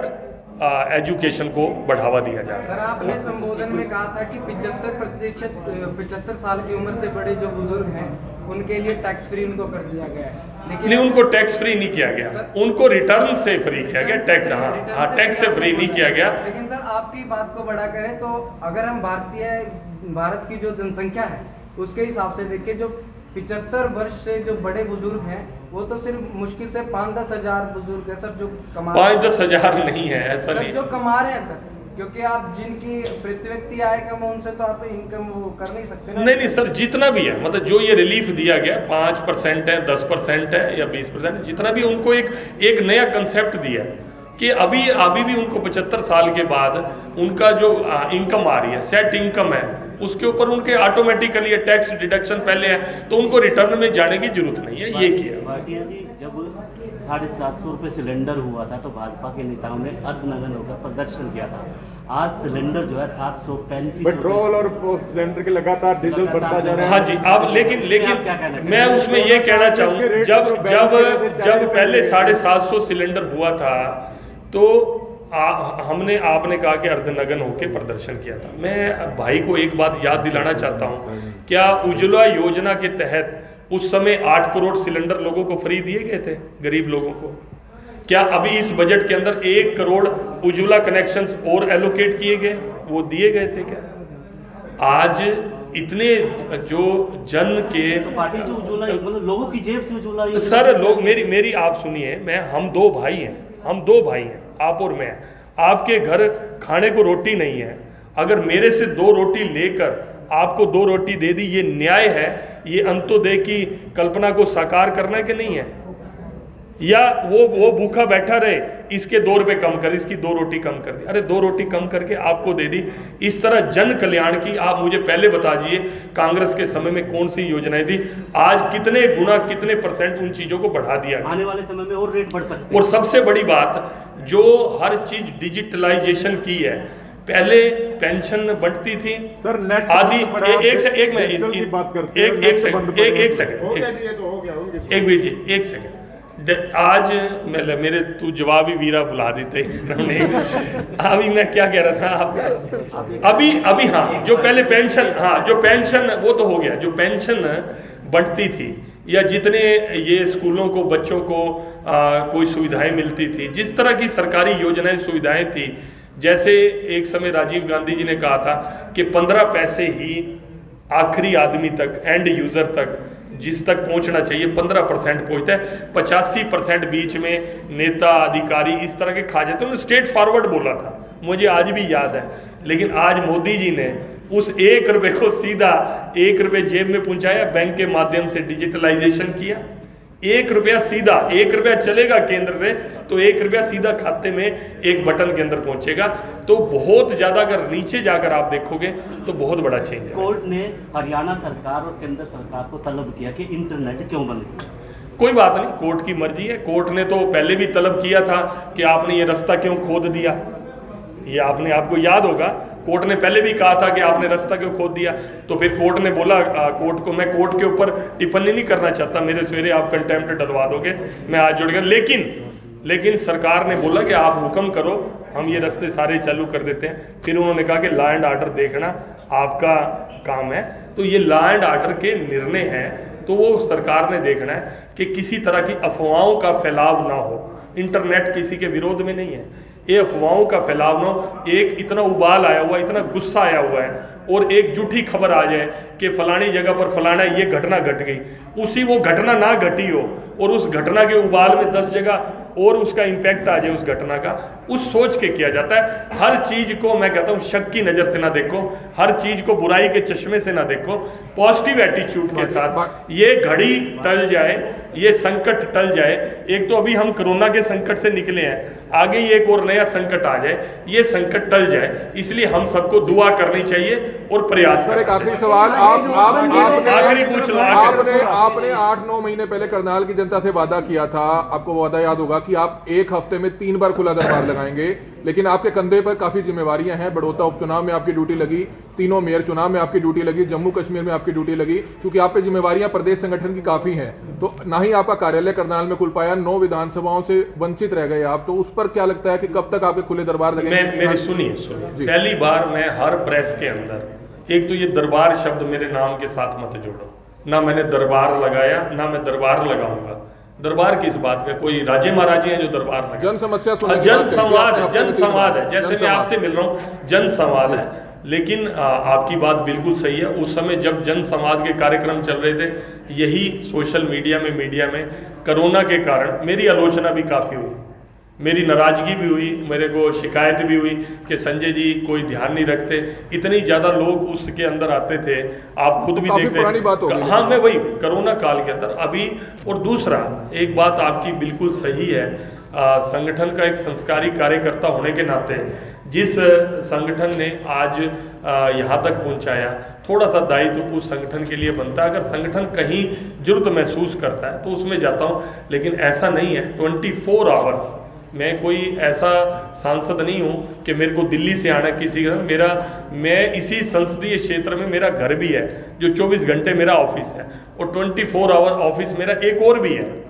[SPEAKER 3] एजुकेशन को बढ़ावा दिया जा रहा है।
[SPEAKER 5] सर आपने संबोधन में कहा था कि 75 साल की उम्र से बड़े जो बुजुर्ग हैं उनके लिए टैक्स फ्री उनको कर दिया गया है, लेकिन
[SPEAKER 3] नहीं, उनको टैक्स फ्री नहीं किया गया, उनको रिटर्न से फ्री किया गया। टैक्स हाँ टैक्स से फ्री नहीं किया गया।
[SPEAKER 5] लेकिन सर आपकी बात को बड़ा करें तो अगर हम भारत की जो जनसंख्या है उसके हिसाब से देखें, जो 75 वर्ष से जो बड़े बुजुर्ग हैं वो तो सिर्फ मुश्किल से 5-10 हजार बुजुर्ग है सर जो कमा
[SPEAKER 3] 5-10 हजार नहीं है, ऐसा नहीं
[SPEAKER 5] जो कमा रहे हैं सर, क्योंकि आप जिनकी प्रति व्यक्ति आय कम है उनसे तो आप इनकम वो कर नहीं सकते ना।
[SPEAKER 3] नहीं सर, जितना भी है, मतलब जो ये रिलीफ दिया गया 5% है, 10% है या 20%, जितना भी उनको एक नया कंसेप्ट दिया कि अभी भी उनको 75 साल के बाद उनका जो इनकम आ रही है, सेट इनकम है, उसके ऊपर उनके ऑटोमेटिकली टैक्स डिडक्शन पहले है, तो उनको रिटर्न में जाने की जरूरत नहीं है। ये किया
[SPEAKER 2] भाटिया जी, जब 750 रुपये सिलेंडर हुआ था तो भाजपा के नेताओं ने अर्धनग्न होकर प्रदर्शन किया था। आज सिलेंडर जो है 735
[SPEAKER 6] पेट्रोल और सिलेंडर के लगातार डीजल बढ़ता जा रहा है।
[SPEAKER 3] हाँ जी, अब लेकिन मैं उसमें ये कहना चाहूँ, जब पहले 750 सिलेंडर हुआ था तो आपने कहा कि अर्धनग्न होकर प्रदर्शन किया था। मैं भाई को एक बात याद दिलाना चाहता हूँ, क्या उज्ज्वला योजना के तहत उस समय 8 करोड़ सिलेंडर लोगों को फ्री दिए गए थे, गरीब लोगों को? क्या अभी इस बजट के अंदर 1 करोड़ उज्ज्वला कनेक्शंस और एलोकेट किए गए, वो दिए गए थे क्या? आज इतने जो जन के
[SPEAKER 2] तो पार्टी जो उज्ज्वला मतलब लोगों की जेब से उज्ज्वला
[SPEAKER 3] सर, लोग मेरी आप सुनिए, हम दो भाई हैं, आप और मैं। आपके घर खाने को रोटी नहीं है, अगर मेरे से 2 रोटी लेकर आपको 2 रोटी दे दी, ये न्याय है? ये अंत्योदय की कल्पना को साकार करना है कि नहीं है? या वो भूखा बैठा रहे, इसके 2 रुपए कम कर, इसकी 2 रोटी कम कर दी, अरे 2 रोटी कम करके आपको दे दी। इस तरह जन कल्याण की आप मुझे पहले बता दीजिए, कांग्रेस के समय में कौन सी योजनाएं थी? आज कितने गुना, कितने % उन चीजों को बढ़ा दिया गया।
[SPEAKER 2] आने वाले समय में और रेट बढ़ सकते हैं।
[SPEAKER 3] और सबसे बड़ी बात, जो हर चीज डिजिटलाइजेशन की है, पहले पेंशन बढ़ती थी आदि एक सेकंड आज मेरे तू जवाब ही वीरा बुला देते अभी मैं क्या कह रहा था आप अभी हाँ, जो पहले पेंशन, हाँ जो पेंशन वो तो हो गया, जो पेंशन बढ़ती थी या जितने ये स्कूलों को बच्चों को कोई सुविधाएं मिलती थी, जिस तरह की सरकारी योजनाएं सुविधाएं थी, जैसे एक समय राजीव गांधी जी ने कहा था कि 15 पैसे ही आखिरी आदमी तक, एंड यूजर तक, जिस तक पहुंचना चाहिए 15% पहुंचता है, 85% बीच में नेता अधिकारी इस तरह के खा जाते हैं। उन्होंने स्ट्रेट फॉरवर्ड बोला था, मुझे आज भी याद है। लेकिन आज मोदी जी ने उस 1 रुपए को सीधा 1 रुपए जेब में पहुंचाया, बैंक के माध्यम से डिजिटलाइजेशन किया। 1 रुपया सीधा, 1 रुपया चलेगा केंद्र से तो 1 रुपया सीधा खाते में एक बटन के अंदर पहुंचेगा। तो बहुत ज्यादा अगर नीचे जाकर आप देखोगे तो बहुत बड़ा चेंज है।
[SPEAKER 2] कोर्ट ने हरियाणा सरकार और केंद्र सरकार को तलब किया कि इंटरनेट क्यों बंद किया।
[SPEAKER 3] कोई बात नहीं, कोर्ट की मर्जी है। कोर्ट ने तो पहले भी तलब किया था कि आपने ये रास्ता क्यों खोद दिया, ये आपको याद होगा। कोर्ट ने पहले भी कहा था कि आपने रास्ता क्यों खोद दिया। तो फिर कोर्ट ने बोला, कोर्ट को, मैं कोर्ट के ऊपर टिप्पणी नहीं करना चाहता, मेरे सवेरे आप कंटेम्प्ट डलवा दोगे, मैं आज जुड़ गया। लेकिन सरकार ने बोला कि आप हुक्म करो, हम ये रास्ते सारे चालू कर देते हैं। फिर उन्होंने कहा कि लॉ एंड ऑर्डर देखना आपका काम है। तो ये लॉ एंड ऑर्डर के निर्णय हैं, तो वो सरकार ने देखना है कि किसी तरह की अफवाहों का फैलाव ना हो। इंटरनेट किसी के विरोध में नहीं है, ये अफवाहों का फैलाव ना हो। एक इतना उबाल आया हुआ, इतना गुस्सा आया हुआ है, और एक झूठी खबर आ जाए कि फलानी जगह पर फलाना ये घटना घट गई, उसी वो घटना ना घटी हो और उस घटना के उबाल में 10 जगह और उसका इम्पैक्ट आ जाए उस घटना का, उस सोच के किया जाता है। हर चीज को मैं कहता हूँ शक की नज़र से ना देखो, हर चीज को बुराई के चश्मे से ना देखो, पॉजिटिव एटीट्यूड के साथ ये घड़ी टल जाए, ये संकट टल जाए। एक तो अभी हम कोरोना के संकट से निकले हैं, आगे ये एक और नया संकट आ जाए, ये संकट टल जाए, इसलिए हम सबको दुआ करनी चाहिए और प्रयास
[SPEAKER 1] सर, एक
[SPEAKER 3] करना
[SPEAKER 1] आखिरी
[SPEAKER 3] चाहिए।
[SPEAKER 1] सवाल,
[SPEAKER 3] आखिरी पूछ लो।
[SPEAKER 1] आपने 8-9 महीने पहले करनाल की जनता से वादा किया था, आपको वादा याद होगा, कि आप एक हफ्ते में 3 बार खुला दरबार लगाएंगे। लेकिन आपके कंधे पर काफी जिम्मेवारियां हैं। बड़ौदा उपचुनाव में आपकी ड्यूटी लगी, तीनों मेयर चुनाव में आपकी ड्यूटी लगी, जम्मू कश्मीर में आपकी ड्यूटी लगी, क्योंकि आप पे जिम्मेवारियां प्रदेश संगठन की काफी हैं। तो ना ही आपका कार्यालय करनाल में खुल पाया, 9 विधानसभाओं से वंचित रह गए आप। तो उस पर क्या लगता है कि कब तक आपके खुले दरबार लगेंगे?
[SPEAKER 3] मेरी सुनिए, पहली बार मैं हर प्रेस के अंदर, एक तो ये दरबार शब्द मेरे नाम के साथ मत जोड़ो, ना मैंने दरबार लगाया, ना मैं दरबार लगाऊंगा। दरबार किस बात का, कोई राजे महाराजे हैं जो दरबार लगाए?
[SPEAKER 1] जन समस्या,
[SPEAKER 3] जन संवाद है, जैसे मैं आपसे मिल रहा हूँ, जन संवाद है। लेकिन आपकी बात बिल्कुल सही है। उस समय जब जन संवाद के कार्यक्रम चल रहे थे, यही सोशल मीडिया में कोरोना के कारण मेरी आलोचना भी काफ़ी हुई, मेरी नाराजगी भी हुई, मेरे को शिकायत भी हुई कि संजय जी कोई ध्यान नहीं रखते। इतनी ज़्यादा लोग उसके अंदर आते थे, आप खुद भी देखते हैं। हाँ, मैं वही कोरोना काल के अंदर अभी। और दूसरा एक बात आपकी बिल्कुल सही है, संगठन का एक संस्कारी कार्यकर्ता होने के नाते जिस संगठन ने आज यहाँ तक पहुँचाया, थोड़ा सा दायित्व उस संगठन के लिए बनता है। अगर संगठन कहीं जरूरत महसूस करता है तो उसमें जाता हूँ, लेकिन ऐसा नहीं है 24 आवर्स। मैं कोई ऐसा सांसद नहीं हूँ कि मेरे को दिल्ली से आना किसी का, मैं इसी संसदीय क्षेत्र में मेरा घर भी है जो 24 घंटे मेरा ऑफिस है, और 24 आवर ऑफिस मेरा एक और भी है।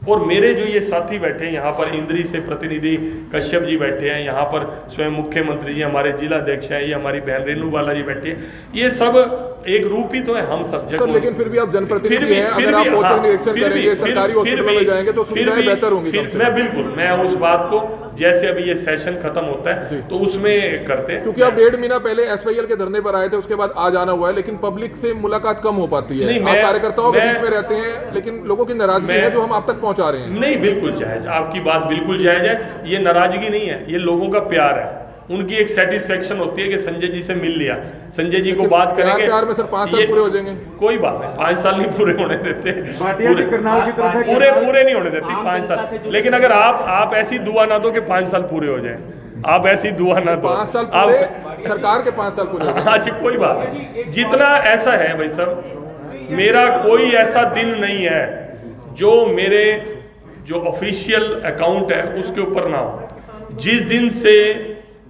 [SPEAKER 3] और मेरे जो ये साथी बैठे हैं यहाँ पर, इंद्री से प्रतिनिधि कश्यप जी बैठे हैं, यहाँ पर स्वयं मुख्यमंत्री जी, हमारे जिला अध्यक्ष हैं, ये हमारी बहन रेणु बाला जी बैठी है, ये सब एक रूप ही तो है, हम सब जगह।
[SPEAKER 1] लेकिन फिर भी आप जनप्रतिनिधि हैं, अगर आप औचक निरीक्षण करेंगे, सरकारी हॉस्पिटलों में जाएंगे तो सुविधाएं बेहतर होंगी।
[SPEAKER 3] मैं उस बात को, जैसे अभी ये सेशन खत्म होता है तो उसमें करते हैं,
[SPEAKER 1] क्योंकि आप 1.5 महीना पहले SYL के धरने पर आए थे, उसके बाद आ जाना हुआ है, लेकिन पब्लिक से मुलाकात कम हो पाती है। आप कार्यकर्ताओं के बीच में रहते हैं, लेकिन लोगों की नाराजगी है जो हम आप तक पहुंचा रहे हैं।
[SPEAKER 3] नहीं, बिल्कुल जायज, आपकी बात बिल्कुल जायज है। ये नाराजगी नहीं है, ये लोगों का प्यार है, उनकी एक सेटिस्फेक्शन होती है कि संजय जी से मिल लिया, संजय जी को बात करेंगे।
[SPEAKER 1] प्यार में सर 5 साल पूरे हो जाएंगे।
[SPEAKER 3] कोई बात नहीं, 5 साल नहीं पूरे होने देते, पूरे नहीं होने देते 5 साल। लेकिन अगर आप ऐसी दुआ ना दो कि 5 साल पूरे हो जाए, आप ऐसी दुआ ना दो।
[SPEAKER 1] 5 साल पूरे, सरकार के 5 साल पूरे।
[SPEAKER 3] अच्छा, कोई बात नहीं, जितना ऐसा है भाई साहब, मेरा कोई ऐसा दिन नहीं है जो मेरे जो ऑफिशियल अकाउंट है उसके ऊपर ना हो। जिस दिन से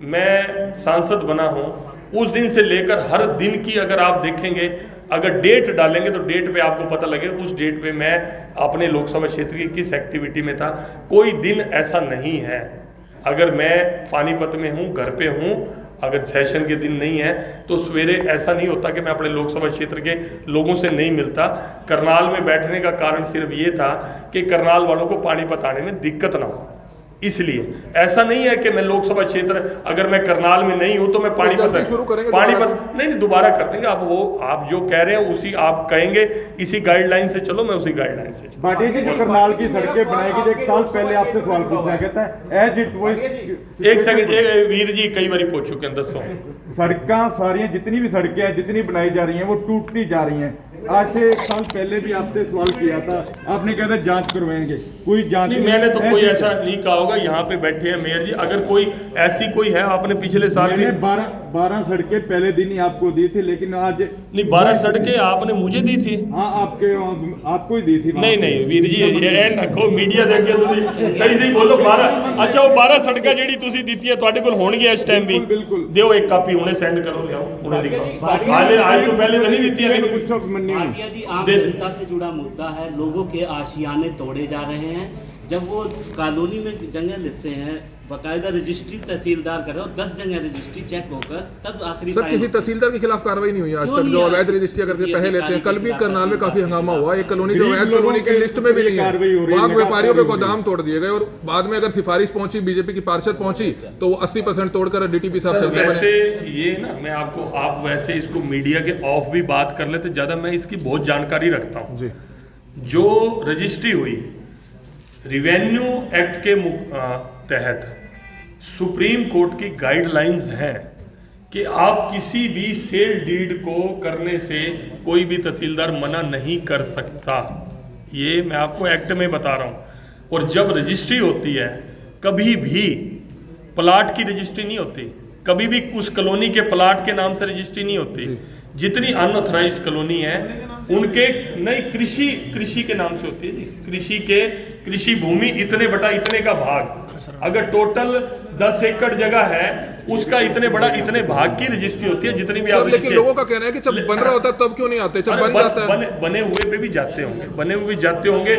[SPEAKER 3] मैं सांसद बना हूँ उस दिन से लेकर हर दिन की अगर आप देखेंगे, अगर डेट डालेंगे तो डेट पे आपको पता लगे उस डेट पे मैं अपने लोकसभा क्षेत्र की किस एक्टिविटी में था। कोई दिन ऐसा नहीं है, अगर मैं पानीपत में हूँ, घर पे हूँ, अगर सेशन के दिन नहीं है तो सवेरे ऐसा नहीं होता कि मैं अपने लोकसभा क्षेत्र के लोगों से नहीं मिलता। करनाल में बैठने का कारण सिर्फ ये था कि करनाल वालों को पानीपत आने में दिक्कत ना हो, इसलिए ऐसा नहीं है कि मैं लोकसभा क्षेत्र अगर मैं करनाल में नहीं हूं तो मैं
[SPEAKER 1] जल्दी शुरू करेंगे
[SPEAKER 3] पानीपत नहीं दोबारा कर देंगे। आप जो कह रहे हैं उसी आप कहेंगे, इसी गाइडलाइन से चलो, मैं उसी गाइडलाइन से चलो।
[SPEAKER 6] भाटिया जी, जो करनाल की सड़कें बनाएगी, एक साल पहले आपसे सवाल पूछा कहता है एज इट वाज।
[SPEAKER 3] एक सेकंड, वीर जी कई बार पूछ चुके हैं, दसो।
[SPEAKER 6] सड़कें सारी जितनी भी सड़कें हैं जितनी बनाई जा रही हैं वो टूटती जा रही हैं। आज से एक साल पहले भी आपसे सवाल किया था, आपने कहा था जांच करवाएंगे, कोई जांच
[SPEAKER 3] नहीं, मैंने तो कोई ऐसा नहीं कहा होगा। यहाँ पे बैठे हैं मेयर जी, अगर कोई ऐसी कोई है, आपने पिछले साल भी
[SPEAKER 6] 12 सड़कें पहले दिन ही आपको दी थी, लेकिन आज
[SPEAKER 3] नहीं 12 सड़कें आपने मुझे दी थी।
[SPEAKER 6] हाँ, आपको ही दी थी।
[SPEAKER 3] नहीं वीर जी ये नखो मीडिया देखे तुसी सही बोलो। 12 अच्छा, वो 12 सड़कें ਜਿਹੜੀ ਤੁਸੀਂ ਦਿੱਤੀਆਂ ਤੁਹਾਡੇ ਕੋਲ ਹੋਣਗੀਆਂ ਇਸ ਟਾਈਮ ਵੀ।
[SPEAKER 6] बिल्कुल
[SPEAKER 3] ਦਿਓ ਇੱਕ ਕਾਪੀ ਹੁਣੇ ਸੈਂਡ ਕਰੋ, ਲਿਆਓ ਹੁਣੇ ਦਿਖਾਓ। आज तो पहले तो नहीं ਦਿੱਤੀਆਂ, लेकिन
[SPEAKER 2] भाटिया जी आम जनता से जुड़ा मुद्दा है, लोगों के आशियाने तोड़े जा रहे हैं। जब वो कॉलोनी में जगह लेते हैं, बाकायदा रजिस्ट्री तहसीलदार करे और 10 जगह रजिस्ट्री चेक होकर तब आखिरी
[SPEAKER 1] सर किसी तहसीलदार के खिलाफ कार्रवाई नहीं हुई आज तक, जो अवैध रजिस्ट्री करके पैसे लेते हैं। कल भी करनाल में काफी हंगामा हुआ, एक कॉलोनी जो अवैध कॉलोनी की लिस्ट में भी नहीं है, वहाँ व्यापारियों के गोदाम तोड़ दिए गए और बाद में अगर सिफारिश पहुंची, बीजेपी की पार्षद पहुंची तो वो 80% तोड़कर डीटीपी साहब चलते बने।
[SPEAKER 3] वैसे ये ना मैं आपको, आप वैसे इसको मीडिया के ऑफ भी बात कर लेते ज्यादा, मैं इसकी बहुत जानकारी रखता हूँ जी। जो रजिस्ट्री हुई रिवेन्यू एक्ट के तहत सुप्रीम कोर्ट की गाइडलाइंस हैं कि आप किसी भी सेल डीड को करने से कोई भी तहसीलदार मना नहीं कर सकता। ये मैं आपको एक्ट में बता रहा हूँ। और जब रजिस्ट्री होती है, कभी भी प्लाट की रजिस्ट्री नहीं होती, कभी भी उस कॉलोनी के प्लाट के नाम से रजिस्ट्री नहीं होती। जितनी अनऑथराइज्ड कॉलोनी है उनके नहीं कृषि के नाम से होती है जी। कृषि भूमि इतने बटा इतने का भाग, अगर टोटल 10 एकड़ जगह है उसका इतने भाग की रजिस्ट्री होती है जितनी भी आप।
[SPEAKER 1] लेकिन लोगों का कहना है कि जब बन रहा होता है तब क्यों नहीं आते, जब बन जाता है।
[SPEAKER 3] बने हुए पे भी जाते होंगे, बने हुए भी जाते होंगे।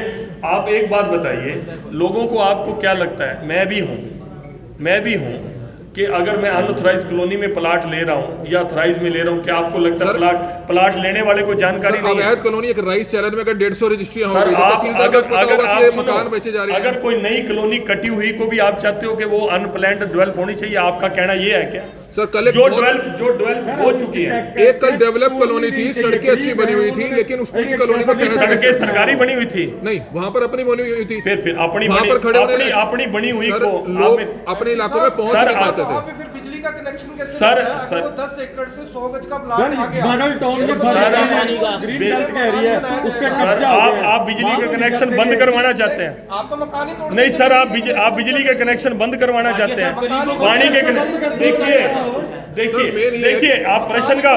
[SPEAKER 3] आप एक बात बताइए लोगों को, आपको क्या लगता है, मैं भी हूँ कि अगर मैं अनऑथराइज कॉलोनी में प्लाट ले रहा हूँ या ऑथराइज में ले रहा हूँ, क्या आपको लगता है प्लाट लेने वाले को जानकारी नहीं है?
[SPEAKER 1] अवैध कॉलोनी एक राइस चैलेंज में अगर 150 रजिस्ट्रियां
[SPEAKER 3] सर,
[SPEAKER 1] मकान बेचे जा रहे हैं।
[SPEAKER 3] अगर कोई नई कॉलोनी कटी हुई को भी आप चाहते हो कि वो अनप्लैन्ड डेवलप होनी चाहिए, आपका कहना ये है क्या?
[SPEAKER 1] सर कल
[SPEAKER 3] जो डेवलप हो चुकी है,
[SPEAKER 1] एक कल डेवलप कॉलोनी थी, सड़कें अच्छी बनी हुई थी, लेकिन उस पूरी कॉलोनी को
[SPEAKER 3] सड़कें सरकारी बनी हुई थी
[SPEAKER 1] नहीं, वहाँ पर अपनी बनी हुई थी।
[SPEAKER 3] फिर अपनी बनी हुई को
[SPEAKER 1] लोग अपने इलाकों में पहुंच नहीं पाते थे।
[SPEAKER 7] बिजली का कनेक्शन कैसे
[SPEAKER 3] सर,
[SPEAKER 7] मिलता है? अगर वो 10 एकड़ से 100 गज का प्लाट आ गया,
[SPEAKER 6] मॉडल टाउन के ग्रीन बेल्ट का एरिया है, उस पे
[SPEAKER 3] सर
[SPEAKER 6] कब्जा हो गया।
[SPEAKER 3] आप बिजली का कनेक्शन बंद करवाना चाहते हैं?
[SPEAKER 7] आप तो मकान ही तोड़
[SPEAKER 3] नहीं सर, आप बिजली का कनेक्शन बंद करवाना चाहते हैं? पानी के देखिए आप प्रश्न का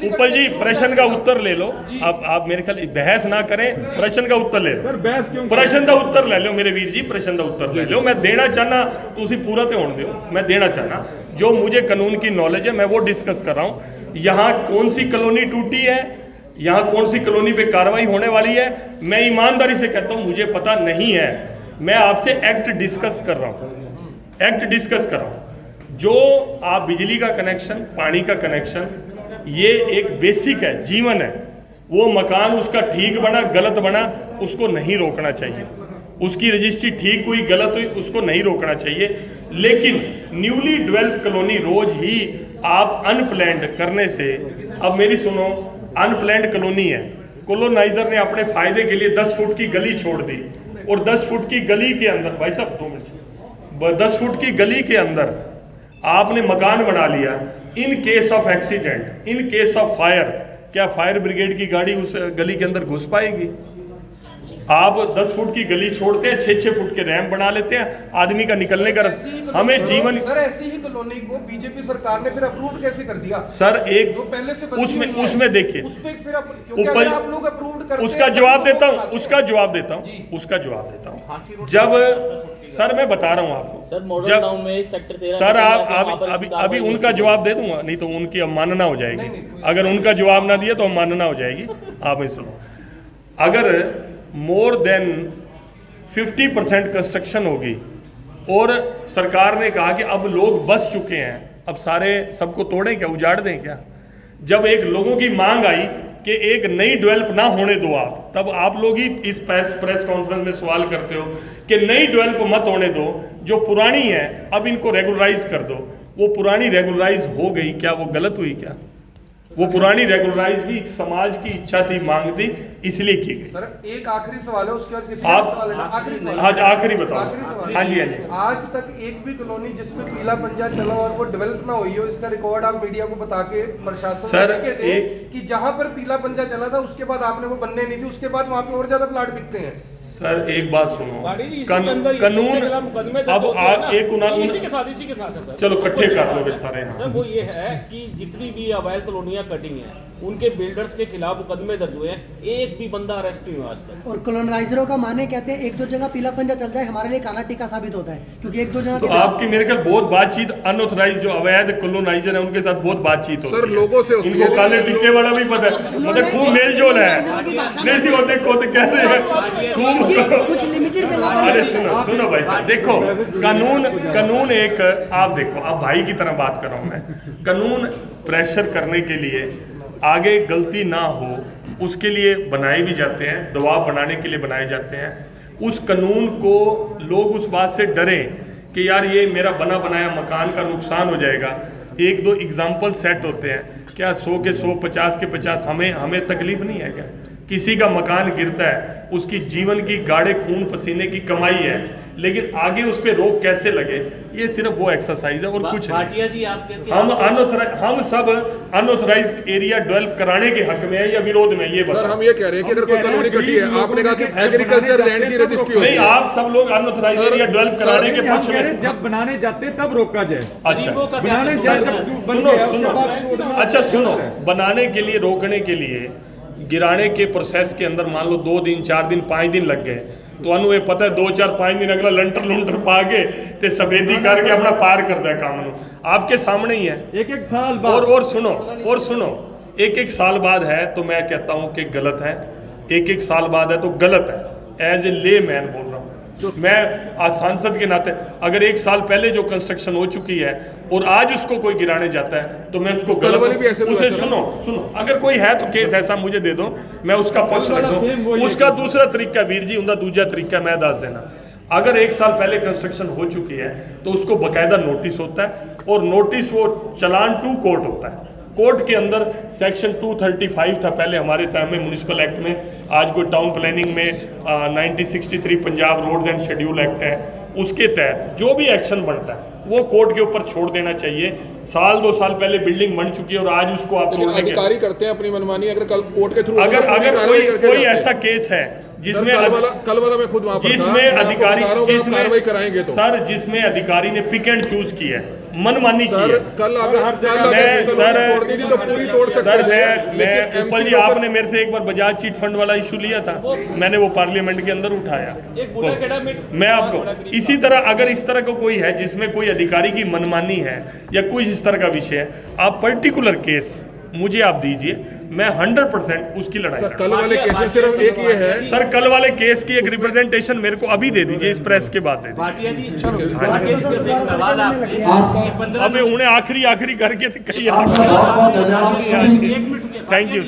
[SPEAKER 3] उपल जी प्रश्न का उत्तर ले लो। आप मेरे ख्याल बहस ना करें, प्रश्न का उत्तर ले लो।
[SPEAKER 6] सर बहस क्यों?
[SPEAKER 3] प्रश्न का उत्तर ले लो मेरे वीर जी, प्रश्न का उत्तर ले लो। मैं देना चाहना तुसी पूरा तो होने दो, मैं देना चाहना जो मुझे कानून की नॉलेज है मैं वो डिस्कस कर रहा हूँ। यहाँ कौन सी कॉलोनी टूटी है, यहाँ कौन सी कॉलोनी पे कार्रवाई होने वाली है, मैं ईमानदारी से कहता हूँ मुझे पता नहीं है। मैं आपसे एक्ट डिस्कस कर रहा हूँ। जो आप बिजली का कनेक्शन, पानी का कनेक्शन, ये एक बेसिक है, जीवन है। वो मकान उसका ठीक बना गलत बना उसको नहीं रोकना चाहिए, उसकी रजिस्ट्री ठीक हुई गलत हुई उसको नहीं रोकना चाहिए। लेकिन न्यूली डेवलप्ड कॉलोनी रोज ही आप अनप्लैन्ड करने से, अब मेरी सुनो, अनप्लैन्ड कॉलोनी है, कॉलोनाइजर ने अपने फायदे के लिए 10 फुट की गली छोड़ दी और 10 फुट की गली के अंदर, भाई साहब 2 मिनट, 10 फुट की गली के अंदर आपने मकान बना लिया। In case of accident, in case of fire, क्या फायर ब्रिगेड की गाड़ी उस गली के अंदर घुस पाएगी? आप 10 फुट की गली छोड़ते हैं, 6-6 फुट के रैंप बना लेते हैं, आदमी का निकलने का हमें जीवन।
[SPEAKER 7] सर ऐसी ही कॉलोनी को बीजेपी सरकार ने फिर अप्रूव कैसे कर दिया?
[SPEAKER 3] सर एक
[SPEAKER 7] जो पहले से
[SPEAKER 3] उसमें देखिए
[SPEAKER 7] ऊपर आप लोग अप्रूव करते हैं,
[SPEAKER 3] उसका जवाब देता हूँ। जब सर मैं बता रहा हूँ आपको, जब सर आप अभी उनका जवाब दे दूंगा, नहीं तो उनकी अवमानना हो जाएगी। अगर उनका जवाब ना दिया तो अवमानना हो जाएगी। आप ही सुनो, अगर मोर देन 50% कंस्ट्रक्शन होगी और सरकार ने कहा कि अब लोग बस चुके हैं, अब सारे सबको तोड़ें क्या, उजाड़ दें क्या? जब एक लोगों की मांग आई कि एक नई डेवलप ना होने दो आप, तब आप लोग ही इस प्रेस कॉन्फ्रेंस में सवाल करते हो कि नई डेवलप मत होने दो, जो पुरानी है अब इनको रेगुलराइज कर दो। वो पुरानी रेगुलराइज हो गई क्या? वो गलत हुई क्या? वो पुरानी रेगुलराइज भी समाज की इच्छा थी, मांग थी, इसलिए की गई।
[SPEAKER 7] सर एक आखिरी सवाल है, उसके बाद किसी
[SPEAKER 3] आप-
[SPEAKER 7] सवाल है। आखिरी सवाल।
[SPEAKER 3] हाँ आखिरी बताओ।
[SPEAKER 7] आखिरी सवाल।
[SPEAKER 3] हाँ जी हाँ जी।
[SPEAKER 7] आज तक एक भी कॉलोनी जिसमें पीला पंजा चला और वो डेवलप ना हुई हो, इसका रिकॉर्ड आप मीडिया को बता के प्रशासन
[SPEAKER 3] सर,
[SPEAKER 7] को देखे थे
[SPEAKER 3] एक-
[SPEAKER 7] कि जहां पर पीला पंजा चला था उसके बाद आपने वो बनने नहीं दी, उसके बाद वहां पे और ज्यादा प्लाट बिकते हैं।
[SPEAKER 3] सर एक बात सुनो,
[SPEAKER 4] पार्टी जी, इसी के अंदर इसके
[SPEAKER 3] कानून
[SPEAKER 4] खिलाफ मुकदमे
[SPEAKER 3] अब
[SPEAKER 4] दर्ज होते हैं ना,
[SPEAKER 3] एक
[SPEAKER 4] तो इसी के साथ है सर।
[SPEAKER 3] चलो इकट्ठे कर लो फिर सारे।
[SPEAKER 4] सर
[SPEAKER 3] हाँ
[SPEAKER 4] वो ये है कि जितनी भी अवैध कॉलोनियां कटिंग है उनके बिल्डर्स के खिलाफ मुकदमे दर्ज हुए हैं, एक भी बंदा अरेस्ट नहीं हुआ आज तक।
[SPEAKER 8] और कॉलोनाइजरों का माने कहते हैं एक दो जगह पीला पंजा चल जाए हमारे लिए काला टीका साबित होता है, क्योंकि एक दो जगह
[SPEAKER 3] तो आपकी मेरे ख्याल बहुत बातचीत अनऑथराइज जो अवैध कॉलोनाइजर है उनके साथ बहुत बातचीत होती
[SPEAKER 1] सर,
[SPEAKER 3] है।
[SPEAKER 1] लोगों से होती
[SPEAKER 3] इनको
[SPEAKER 1] है,
[SPEAKER 3] काले
[SPEAKER 1] लेकिन
[SPEAKER 3] टीके वाला भी पता है, मतलब खूब मेलजोल है। नहीं वो देखो तो कह रहे हैं खूब।
[SPEAKER 8] कुछ लिमिटेड जगह पर
[SPEAKER 3] अरे सुनो सुनो भाई साहब, देखो कानून एक, आप देखो, आप भाई की तरह बात कर रहा हूं मैं। कानून प्रेशर करने के लिए, आगे गलती ना हो उसके लिए बनाए भी जाते हैं, दबाव बनाने के लिए बनाए जाते हैं। उस कानून को लोग उस बात से डरें कि यार ये मेरा बना बनाया मकान का नुकसान हो जाएगा। एक दो एग्जाम्पल सेट होते हैं, क्या 100 के 100, 50 के 50, हमें तकलीफ नहीं है क्या? किसी का मकान गिरता है, उसकी जीवन की गाढ़े खून पसीने की कमाई है, लेकिन आगे उस पर रोक कैसे लगे, ये सिर्फ वो एक्सरसाइज है और कुछ नहीं।
[SPEAKER 2] भाटिया जी आप कहते हैं
[SPEAKER 3] हम सब अनऑथराइज एरिया डेवलप कराने के हक में है या विरोध में, ये
[SPEAKER 1] सर
[SPEAKER 3] बताओ।
[SPEAKER 1] हम ये कह रहे हैं कि अगर कोई कॉलोनी कटी है, आपने कहा कि एग्रीकल्चर लैंड की रजिस्ट्री होती
[SPEAKER 3] नहीं,
[SPEAKER 1] है।
[SPEAKER 3] आप सब लोग अनऑथराइज एरिया डेवलप कराने के
[SPEAKER 6] हम
[SPEAKER 3] पक्ष
[SPEAKER 6] कह रहे
[SPEAKER 3] में।
[SPEAKER 6] हैं, जब बनाने जाते तब रोका जाए।
[SPEAKER 3] अच्छा
[SPEAKER 6] बनाने जाए जब बन
[SPEAKER 3] सुनो
[SPEAKER 6] गया, उसके
[SPEAKER 3] सुनो,
[SPEAKER 6] बाद
[SPEAKER 3] अच्छा सुनो, बनाने के लिए, रोकने के लिए, गिराने के प्रोसेस के अंदर मान लो 2 दिन 4 दिन 5 दिन लग गए, तो अनु ये पता है 2 4 5 दिन अगला लंटर पा के ते सफेदी करके अपना पार करता है काम। आपके सामने ही है।
[SPEAKER 6] एक साल बाद
[SPEAKER 3] और सुनो, एक साल बाद है तो मैं कहता हूं कि गलत है, एक साल बाद है तो गलत है। एज ए ले मैन बोल रहा हूं मैं, आज सांसद के नाते, अगर 1 साल पहले जो कंस्ट्रक्शन हो चुकी है और आज उसको कोई गिराने जाता है तो मैं उसको
[SPEAKER 1] कल वाली भी ऐसे
[SPEAKER 3] गलत,
[SPEAKER 1] हुआ
[SPEAKER 3] उसे
[SPEAKER 1] सर।
[SPEAKER 3] सुनो, अगर कोई है तो केस ऐसा मुझे दे दो, मैं उसका पक्ष रख दूं। उसका दूसरा तरीका वीर जी, उनका दूसरा तरीका मैं दस देना। अगर 1 साल पहले कंस्ट्रक्शन हो चुकी है तो उसको बकायदा नोटिस होता है, और नोटिस वो चलान टू कोर्ट होता है। कोर्ट के अंदर सेक्शन 235 था पहले हमारे टाइम में म्युनिसिपल एक्ट में, आज कोई टाउन प्लानिंग में 1963 Punjab roads and schedule act है, उसके तहत जो भी एक्शन बनता है वो कोर्ट के ऊपर छोड़ देना चाहिए। 1-2 साल पहले बिल्डिंग बन चुकी है और आज उसको आप
[SPEAKER 1] लेकिन
[SPEAKER 3] तोड़ने के,
[SPEAKER 1] अधिकारी करते हैं अपनी मनमानी, अगर कल कोर्ट के थ्रू
[SPEAKER 3] अगर कोई ऐसा केस है जिसमें
[SPEAKER 1] कल वाला मैं खुद वहां पर था,
[SPEAKER 3] जिसमें
[SPEAKER 1] मैं आपको
[SPEAKER 3] अधिकारी
[SPEAKER 1] बता रहा हूं,
[SPEAKER 3] जिसमें
[SPEAKER 1] कार्रवाई कराएंगे तो
[SPEAKER 3] सर, जिसमें अधिकारी ने पिक एंड चूज की है, मनमानी की
[SPEAKER 1] सर
[SPEAKER 3] है।
[SPEAKER 1] कल अगर
[SPEAKER 3] मैं सर
[SPEAKER 1] तोड़नी थी तो पूरी तोड़ सकते
[SPEAKER 3] सर
[SPEAKER 1] थे।
[SPEAKER 3] मैं
[SPEAKER 1] लेकिन
[SPEAKER 3] ऊपर जी,
[SPEAKER 1] MC
[SPEAKER 3] आपने मेरे से एक बार बजाज चीट फंड वाला इशू लिया था, मैंने वो पार्लियामेंट के अंदर उठाया।
[SPEAKER 4] एक बूढ़ा केड़ा में
[SPEAKER 3] मैं आपको इसी तरह, अगर इस तरह का कोई है जिसमें कोई अधिकारी की मनमानी है या कोई इस तरह का विषय है, आप पर्टिकुलर केस मुझे आप दीजिए, मैं 100% उसकी लड़ाई
[SPEAKER 1] सर
[SPEAKER 3] करूंगा।
[SPEAKER 1] कल वाले केस में सिर्फ एक ये है
[SPEAKER 3] सर कल वाले केस की एक रिप्रेजेंटेशन मेरे को अभी दे दीजिए, इस प्रेस के बाद दे दीजिए।
[SPEAKER 2] भाटिया जी सिर्फ एक सवाल आपसे, ये 15
[SPEAKER 3] अबे उन्हें आखिरी करके तो कही
[SPEAKER 9] आपका बहुत बहुत धन्यवाद।
[SPEAKER 2] एक मिनट के
[SPEAKER 3] थैंक यू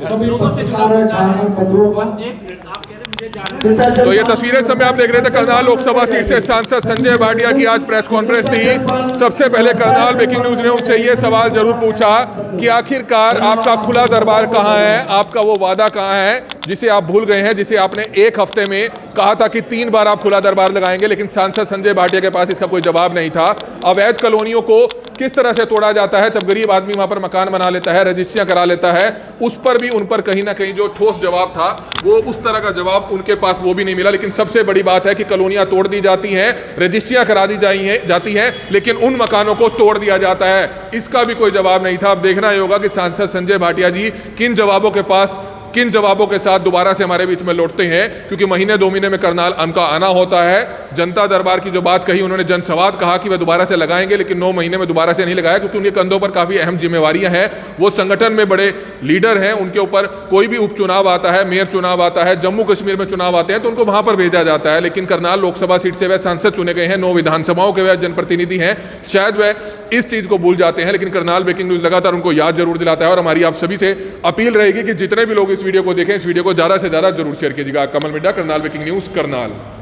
[SPEAKER 9] सभी
[SPEAKER 2] लोगों से जुड़ा
[SPEAKER 9] पत्रकार
[SPEAKER 2] मुद्दा है।
[SPEAKER 9] चैनल पत्रों को
[SPEAKER 2] एक मिनट, आप कह रहे हैं मुझे जाना
[SPEAKER 1] तो ये तस्वीरें समय आप देख रहे थे, करनाल लोकसभा सीट से सांसद संजय भाटिया की आज प्रेस कॉन्फ्रेंस थी। सबसे पहले करनाल ब्रेकिंग न्यूज ने उनसे ये सवाल जरूर पूछा कि आखिरकार आपका खुला दरबार कहाँ है, आपका वो वादा कहाँ है जिसे आप भूल गए हैं, जिसे आपने 1 हफ्ते में कहा था कि 3 बार आप खुला दरबार लगाएंगे, लेकिन सांसद संजय भाटिया के पास इसका कोई जवाब नहीं था। अवैध कॉलोनियों को किस तरह से तोड़ा जाता है, जब गरीब आदमी वहां पर मकान बना लेता है, रजिस्ट्रियां करा लेता है, उस पर भी उन पर कहीं ना कहीं जो ठोस जवाब था वो उस तरह का जवाब उनके पास वो भी नहीं मिला। लेकिन सबसे बड़ी बात है कि कॉलोनियां तोड़ दी जाती हैं, रजिस्ट्रियां करा दी जाती हैं, लेकिन उन मकानों को तोड़ दिया जाता है, इसका भी कोई जवाब नहीं था। अब देखना ही होगा कि सांसद संजय भाटिया जी किन जवाबों के साथ दोबारा से हमारे बीच में लौटते हैं, क्योंकि महीने 2 महीने में करनाल उनका आना होता है। जनता दरबार की जो बात कही, उन्होंने जनसंवाद कहा कि वह दोबारा से लगाएंगे, लेकिन 9 महीने में दोबारा से नहीं लगाया क्योंकि उनके कंधों पर काफ़ी अहम जिम्मेवारियां हैं। वो संगठन में बड़े लीडर हैं, उनके ऊपर कोई भी उपचुनाव आता है, मेयर चुनाव आता है, जम्मू कश्मीर में चुनाव आते हैं तो उनको वहां पर भेजा जाता है। लेकिन करनाल लोकसभा सीट से वह सांसद चुने गए हैं, 9 विधानसभाओं के वह जनप्रतिनिधि हैं। शायद वह इस चीज़ को भूल जाते हैं, लेकिन करनाल ब्रेकिंग न्यूज़ लगातार उनको याद जरूर दिलाता है। और हमारी आप सभी से अपील रहेगी कि जितने भी लोग इस वीडियो को देखें, इस वीडियो को ज़्यादा से ज़्यादा जरूर शेयर कीजिएगा। कमल मिड्डा, करनाल ब्रेकिंग न्यूज़, करनाल।